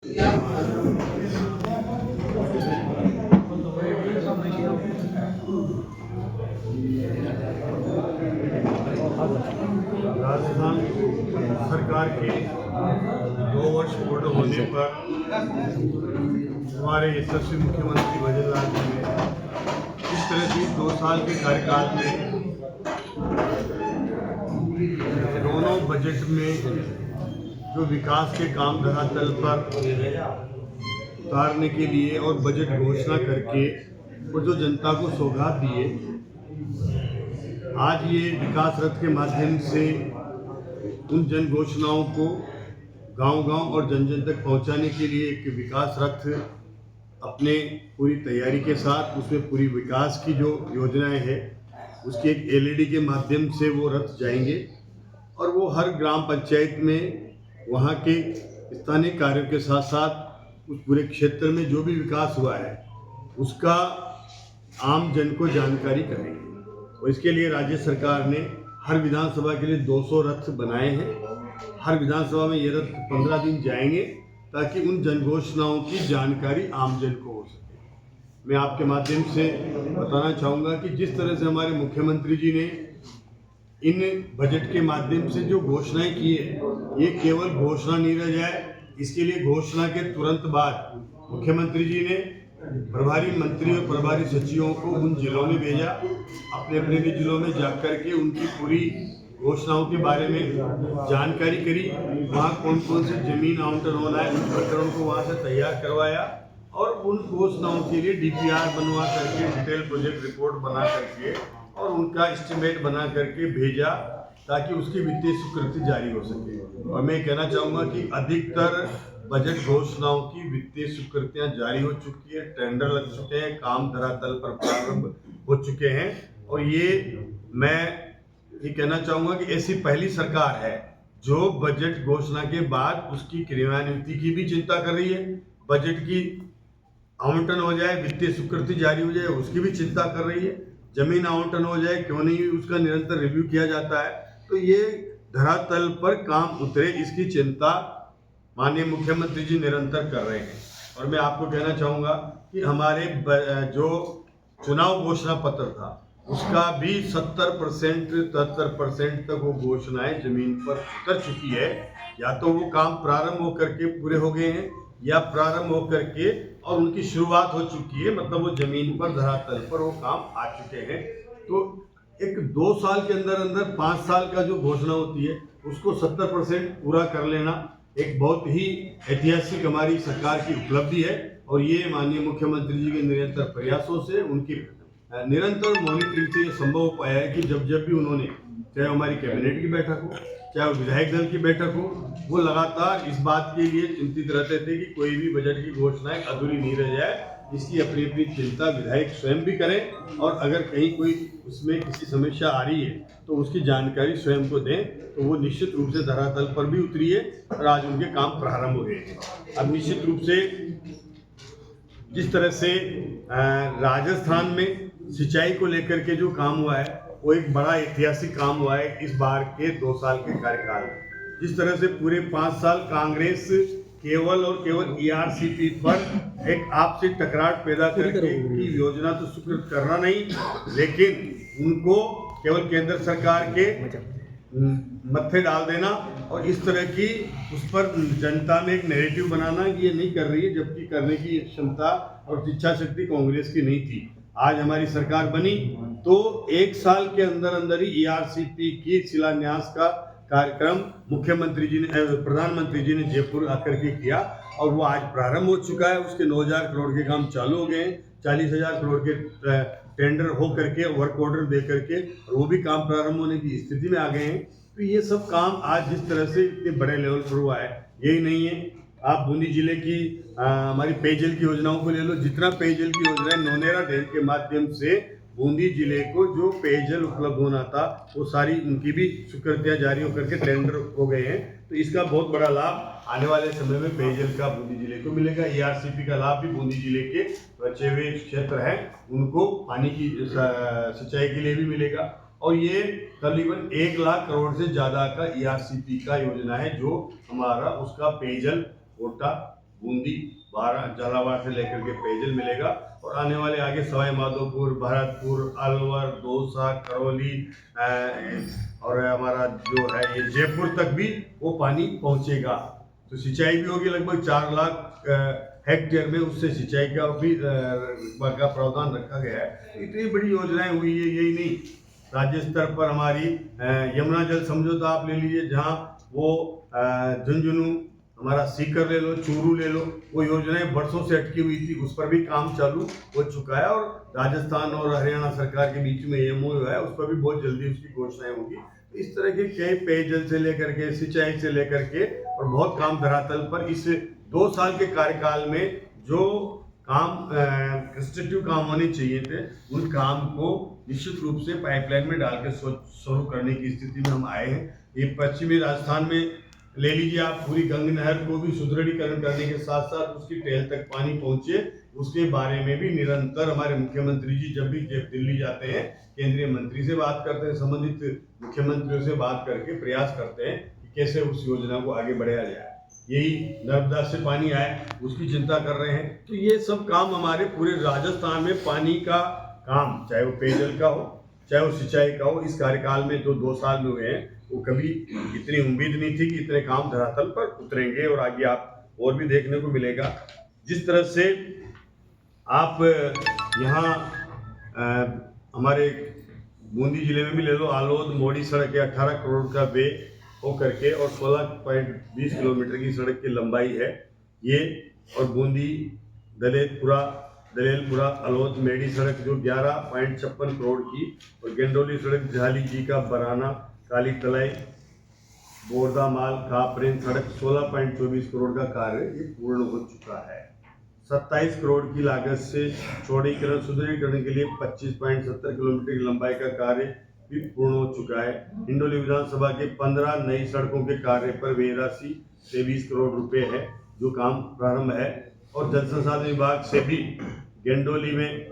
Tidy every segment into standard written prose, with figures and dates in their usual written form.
राजस्थान सरकार के 2 वर्ष पूर्ण होने पर हमारे यशस्वी मुख्यमंत्री भजनलाल जी ने इस तरह से 2 साल के कार्यकाल में दोनों बजट में जो विकास के काम धरातल पर उतारने के लिए और बजट घोषणा करके और जो जनता को सौगात दिए, आज ये विकास रथ के माध्यम से उन जन घोषणाओं को गांव-गांव और जन-जन तक पहुंचाने के लिए एक विकास रथ अपने पूरी तैयारी के साथ उसमें पूरी विकास की जो योजनाएं हैं उसकी एक एलईडी के माध्यम से वो रथ जाएंगे और वो हर ग्राम पंचायत में वहाँ के स्थानीय कार्यों के साथ साथ उस पूरे क्षेत्र में जो भी विकास हुआ है उसका आम जन को जानकारी करेंगे। और इसके लिए राज्य सरकार ने हर विधानसभा के लिए 200 रथ बनाए हैं। हर विधानसभा में ये रथ 15 दिन जाएंगे ताकि उन जन घोषणाओं की जानकारी आम जन को हो सके। मैं आपके माध्यम से बताना चाहूँगा कि जिस तरह से हमारे मुख्यमंत्री जी ने इन बजट के माध्यम से जो घोषणाएं की है, ये केवल घोषणा नहीं रह जाए, इसके लिए घोषणा के तुरंत बाद मुख्यमंत्री जी ने प्रभारी मंत्री और प्रभारी सचिवों को उन जिलों में भेजा, अपने अपने जिलों में जाकर के उनकी पूरी घोषणाओं के बारे में जानकारी करी, वहाँ कौन कौन से जमीन आवंटन होना है उन प्रकरणों को वहाँ से तैयार करवाया और उन घोषणाओं के लिए डीपीआर बनवा करके, डिटेल प्रोजेक्ट रिपोर्ट बना करके और उनका एस्टिमेट बना करके भेजा ताकि उसकी वित्तीय स्वीकृति जारी हो सके। और मैं कहना चाहूँगा कि अधिकतर बजट घोषणाओं की वित्तीय स्वीकृतियाँ जारी हो चुकी है, टेंडर लग चुके हैं, काम धरातल पर प्रारंभ हो चुके हैं। और ये मैं ये कहना चाहूँगा कि ऐसी पहली सरकार है जो बजट घोषणा के बाद उसकी क्रियान्विति की भी चिंता कर रही है, बजट की आवंटन हो जाए, वित्तीय स्वीकृति जारी हो जाए उसकी भी चिंता कर रही है, जमीन आवंटन हो जाए क्यों नहीं उसका निरंतर रिव्यू किया जाता है। तो ये धरातल पर काम उतरे इसकी चिंता माननीय मुख्यमंत्री जी निरंतर कर रहे हैं। और मैं आपको कहना चाहूँगा कि हमारे जो चुनाव घोषणा पत्र था उसका भी 70-73% तक वो घोषणाएं जमीन पर उतर चुकी है। या तो वो काम प्रारंभ होकर के पूरे हो गए हैं या प्रारंभ होकर के और उनकी शुरुआत हो चुकी है, मतलब वो जमीन पर धरातल पर वो काम आ चुके हैं। तो एक 2 साल के अंदर अंदर 5 साल का जो घोषणा होती है उसको 70% पूरा कर लेना एक बहुत ही ऐतिहासिक हमारी सरकार की उपलब्धि है। और ये माननीय मुख्यमंत्री जी के निरंतर प्रयासों से, उनकी निरंतर मॉनिटरिंग से ये संभव हो पाया है कि जब भी उन्होंने, चाहे हमारी कैबिनेट की बैठक हो चाहे विधायक दल की बैठक हो, वो लगातार इस बात के लिए चिंतित रहते थे कि कोई भी बजट की घोषणाएं अधूरी नहीं रह जाए। इसकी अपनी अपनी चिंता विधायक स्वयं भी करें और अगर कहीं कोई उसमें किसी समस्या आ रही है तो उसकी जानकारी स्वयं को दें। तो वो निश्चित रूप से धरातल पर भी उतरी है और आज उनके काम प्रारंभ हो गए हैं। अब निश्चित रूप से जिस तरह से राजस्थान में सिंचाई को लेकर के जो काम हुआ है वो एक बड़ा ऐतिहासिक काम हुआ है इस बार के 2 साल के कार्यकाल में। जिस तरह से पूरे 5 साल कांग्रेस केवल और केवल ईआरसीपी पर एक आपसी टकराव पैदा करके की योजना तो स्वीकृत करना नहीं, लेकिन उनको केवल केंद्र सरकार के मत्थे डाल देना और इस तरह की उस पर जनता में एक नैरेटिव बनाना कि ये नहीं कर रही है, जबकि करने की क्षमता और इच्छा शक्ति कांग्रेस की नहीं थी। आज हमारी सरकार बनी तो 1 साल के अंदर अंदर ही ईआरसीपी की शिलान्यास का कार्यक्रम मुख्यमंत्री जी ने, प्रधानमंत्री जी ने जयपुर आकर के किया और वो आज प्रारंभ हो चुका है। उसके 9,000 करोड़ के काम चालू हो गए हैं, 40,000 करोड़ के टेंडर हो करके, वर्क ऑर्डर दे करके, और वो भी काम प्रारंभ होने की स्थिति में आ गए हैं। तो ये सब काम आज जिस तरह से इतने बड़े लेवल पर हुआ है, यही नहीं है। आप बूंदी जिले की हमारी पेयजल की योजनाओं को ले लो, जितना पेयजल की योजना है, नौनेरा डैम के माध्यम से बूंदी जिले को जो पेयजल उपलब्ध होना था वो सारी उनकी भी स्वीकृतियाँ जारी होकर के टेंडर हो गए हैं। तो इसका बहुत बड़ा लाभ आने वाले समय में पेयजल का बूंदी जिले को मिलेगा। ईआरसीपी का लाभ भी बूंदी जिले के बचे हुए क्षेत्र हैं उनको पानी की सिंचाई के लिए भी मिलेगा। और ये तकरीबन 1 लाख करोड़ से ज़्यादा का ईआरसीपी का योजना है जो हमारा उसका पेयजल कोटा बूंदी, बारह झालावाड़ से लेकर के पेयजल मिलेगा। और आने वाले आगे सवाई माधोपुर, भरतपुर, अलवर, दौसा, करौली और हमारा जो है ये जयपुर तक भी वो पानी पहुंचेगा। तो सिंचाई भी होगी लगभग 4 लाख हेक्टेयर में, उससे सिंचाई का भी का प्रावधान रखा गया है। इतनी बड़ी योजनाएं हुई है। यही नहीं, राज्य स्तर पर हमारी यमुना जल समझौता आप ले लीजिए, जहाँ वो झुंझुनू, हमारा सीकर ले लो, चूरू ले लो, वो योजनाएं बरसों से अटकी हुई थी, उस पर भी काम चालू हो चुका है। और राजस्थान और हरियाणा सरकार के बीच में MOU है, उस पर भी बहुत जल्दी उसकी घोषणाएं होगी। तो इस तरह के कई पेयजल से लेकर के, सिंचाई से लेकर के, और बहुत काम धरातल पर इस 2 साल के कार्यकाल में जो काम कंस्ट्रक्टिव काम होने चाहिए थे, उन काम को निश्चित रूप से पाइपलाइन में डालकर शुरू करने की स्थिति में हम आए हैं। ये पश्चिमी राजस्थान में ले लीजिए आप, पूरी गंगा नहर को भी सुदृढ़ीकरण करने के साथ साथ उसकी टेल तक पानी पहुंचे, उसके बारे में भी निरंतर हमारे मुख्यमंत्री जी जब भी दिल्ली जाते हैं, केंद्रीय मंत्री से बात करते हैं, संबंधित मुख्यमंत्रियों से बात करके प्रयास करते हैं कि कैसे उस योजना को आगे बढ़ाया जाए। यही नर्मदा से पानी आए, उसकी चिंता कर रहे हैं। तो ये सब काम हमारे पूरे राजस्थान में पानी का काम, चाहे वो पेयजल का हो, चाहे वो सिंचाई का हो, इस कार्यकाल में जो 2 साल में हुए हैं, वो कभी इतनी उम्मीद नहीं थी कि इतने काम धरातल पर उतरेंगे। और आगे आप और भी देखने को मिलेगा। जिस तरह से आप यहाँ हमारे बूंदी जिले में भी ले लो, आलोद मोड़ी सड़क है, 18 करोड़ का वे हो करके, और 16.20 किलोमीटर की सड़क की लंबाई है ये। और बूंदी दलेलपुरा आलोद मेडी सड़क जो 11.56 करोड़ की, और गेंडोली सड़क झाली जी का बराना काली तलाई बोरदा माल कापरेन सड़क 16.24 करोड़ का कार्य ये पूर्ण हो चुका है। 27 करोड़ की लागत से चौड़ीकरण सुदृढ़ीकरण के लिए 25.70 किलोमीटर की लंबाई का कार्य भी पूर्ण हो चुका है। हिंडोली विधानसभा के 15 नई सड़कों के कार्य पर व्यय राशि 23 करोड़ रुपए है, जो काम प्रारंभ है। और जल संसाधन विभाग से भी गेंडोली में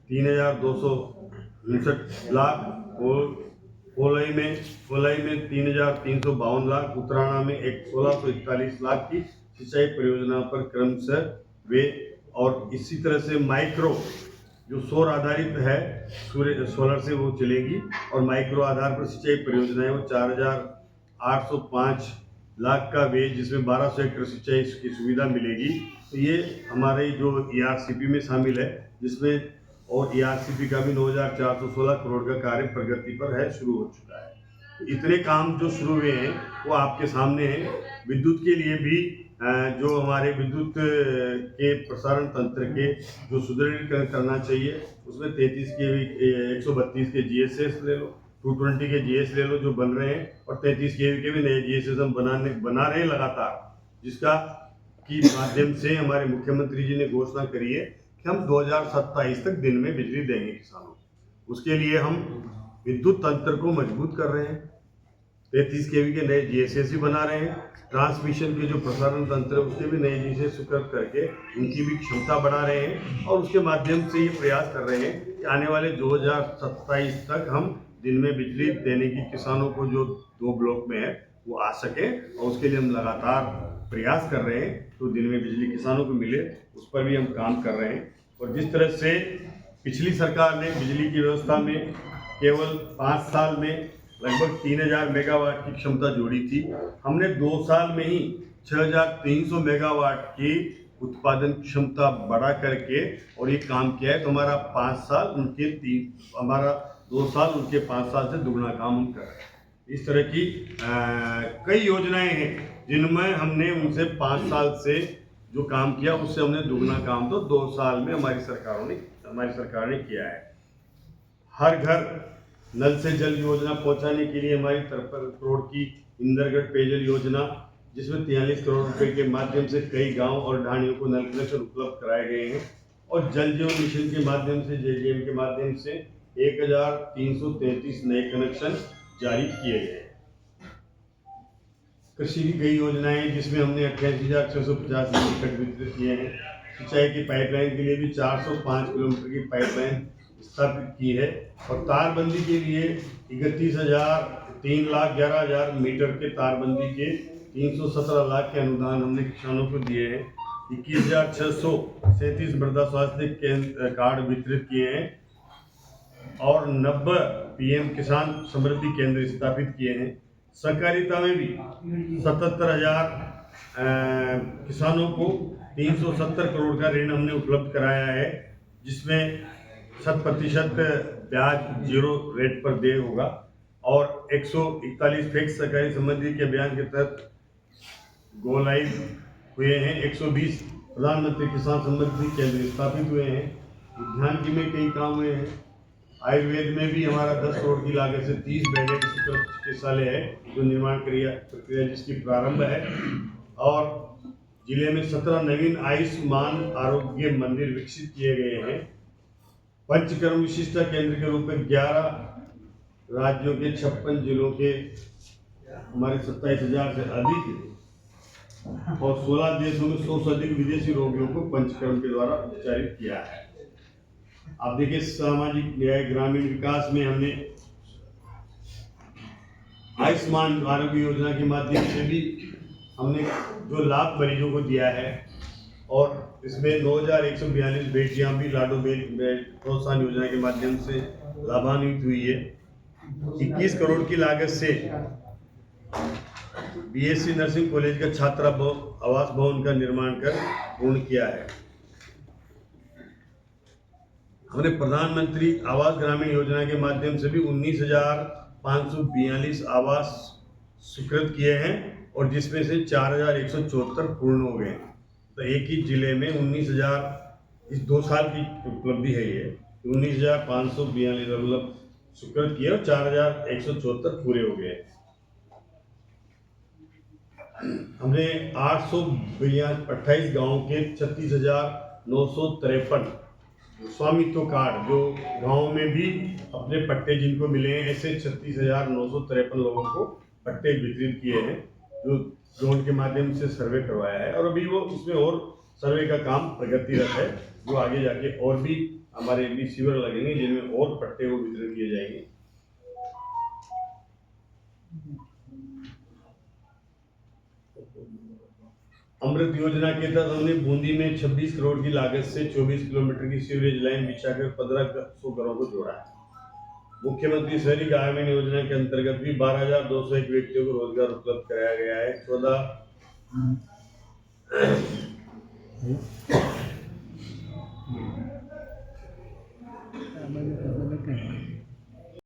3,259 लाख, और कोलाई में 3,352 लाख, उत्तराना में 1,641 लाख की सिंचाई परियोजना पर क्रमशः वे। और इसी तरह से माइक्रो जो सौर आधारित है, सूर्य सोलर से वो चलेगी, और माइक्रो आधार पर सिंचाई परियोजनाएं वो 4,805 लाख का वे, जिसमें 1200 हेक्टेयर सिंचाई की सुविधा मिलेगी। तो ये हमारे जो ERCP में शामिल है, जिसमें और ERCP का भी 9,416 करोड़ का कार्य प्रगति पर है, शुरू हो चुका है। तो इतने काम जो शुरू हुए हैं वो आपके सामने हैं। विद्युत के लिए भी जो हमारे विद्युत के प्रसारण तंत्र के जो सुदृढ़ीकरण करना चाहिए, उसमें 33 के 132 के GSS ले लो, 220 के GS ले लो जो बन रहे हैं, और 33 के भी नए GSS हम बना रहे हैं लगातार, जिसका की माध्यम से हमारे मुख्यमंत्री जी ने घोषणा करी है कि हम 2027 तक दिन में बिजली देंगे किसानों को। उसके लिए हम विद्युत तंत्र को मजबूत कर रहे हैं, 33 kV के नए GSS भी बना रहे हैं, ट्रांसमिशन के जो प्रसारण तंत्र है उसके भी नए GSS स्वीकृत करके उनकी भी क्षमता बढ़ा रहे हैं। और उसके माध्यम से ये प्रयास कर रहे हैं कि आने वाले 2027 तक हम दिन में बिजली देने की किसानों को जो 2 ब्लॉक में है वो आ सके, और उसके लिए हम लगातार प्रयास कर रहे हैं तो दिन में बिजली किसानों को मिले, उस पर भी हम काम कर रहे हैं। और जिस तरह से पिछली सरकार ने बिजली की व्यवस्था में केवल 5 साल में लगभग 3,000 मेगावाट की क्षमता जोड़ी थी, हमने 2 साल में ही 6,300 मेगावाट की उत्पादन क्षमता बढ़ा करके और ये काम किया है। तो हमारा 5 साल उनके 2 साल उनके 5 साल से दुगना काम हम कर रहे हैं। इस तरह की कई योजनाएं हैं जिनमें हमने उनसे 5 साल से जो काम किया उससे हमने दुगना काम तो 2 साल में हमारी सरकार ने किया है। हर घर नल से जल योजना पहुंचाने के लिए हमारी 53 करोड़ की इंदरगढ़ पेयजल योजना, जिसमें 43 करोड़ रुपए के माध्यम से कई गांव और ढाणियों को नल कनेक्शन उपलब्ध कराए गए हैं। और जल जीवन मिशन के माध्यम से JJM के माध्यम से 1,333 नए कनेक्शन जारी किए गए। कृषि की कई योजनाएं जिसमें हमने 28,650 मीटर वितरित किए हैं। सिंचाई की पाइपलाइन के लिए भी 405 किलोमीटर की पाइपलाइन स्थापित की है। और तारबंदी के लिए 3,11,000 मीटर के तारबंदी के 317 लाख के अनुदान हमने किसानों को दिए हैं। 21,637 मृदा स्वास्थ्य केंद्र कार्ड वितरित किए हैं और 90 पीएम किसान समृद्धि केंद्र स्थापित किए हैं। सहकारिता में भी 77,000 किसानों को 370 करोड़ का ऋण हमने उपलब्ध कराया है, जिसमें 100% ब्याज जीरो रेट पर देय होगा और 141 फिक्स सहकारी समृद्धि के अभियान के तहत गो लाइव हुए हैं। 120 प्रधानमंत्री किसान समृद्धि केंद्र स्थापित हुए हैं। उद्यानिकी में कई काम हुए हैं। आयुर्वेद में भी हमारा 10 करोड़ की लागत से 30 बेडेड चिकित्सालय है जो निर्माण प्रक्रिया जिसकी प्रारंभ है और जिले में 17 नवीन आयुष्मान आरोग्य मंदिर विकसित किए गए हैं। पंचकर्म विशिष्टता केंद्र के रूप में 11 राज्यों के 56 जिलों के हमारे 27,000 से अधिक और 16 देशों में 100 से अधिक विदेशी रोगियों को पंचकर्म के द्वारा उपचारित किया है। आप देखिए, सामाजिक न्याय ग्रामीण विकास में हमने आयुष्मान आरोग्य योजना के माध्यम से भी हमने जो लाभ मरीजों को दिया है और इसमें 9,142 बेटियां भी लाडो प्रोत्साहन योजना के माध्यम से लाभान्वित हुई है। 21 करोड़ की लागत से बीएससी नर्सिंग कॉलेज का छात्रा आवास भवन का निर्माण कर पूर्ण किया है। हमने प्रधानमंत्री आवास ग्रामीण योजना के माध्यम से भी 19,542 आवास स्वीकृत किए हैं और जिसमें से 4,174 पूर्ण हो गए। तो एक ही जिले में 19,000 इस 2 साल की उपलब्धि है ये 19,542 मतलब स्वीकृत किए और 4,174 पूरे हो गए। हमने 828 गाँव के 36,953 स्वामित्व कार्ड जो गांव में भी अपने पट्टे जिनको मिले हैं, ऐसे 36,953 लोगों को पट्टे वितरित किए हैं जो ड्रोन के माध्यम से सर्वे करवाया है और अभी वो इसमें और सर्वे का काम प्रगतिरत है जो आगे जाके और भी हमारे भी शिविर लगेंगे जिनमें और पट्टे वो वितरित किए जाएंगे। अमृत योजना के तहत हमने बूंदी में 26 करोड़ की लागत से 24 किलोमीटर की सीवरेज लाइन बिछाकर 1,500 घरों को जोड़ा है। मुख्यमंत्री शहरी ग्रामीण योजना के अंतर्गत भी 12,201 व्यक्तियों को रोजगार उपलब्ध कराया गया है। 14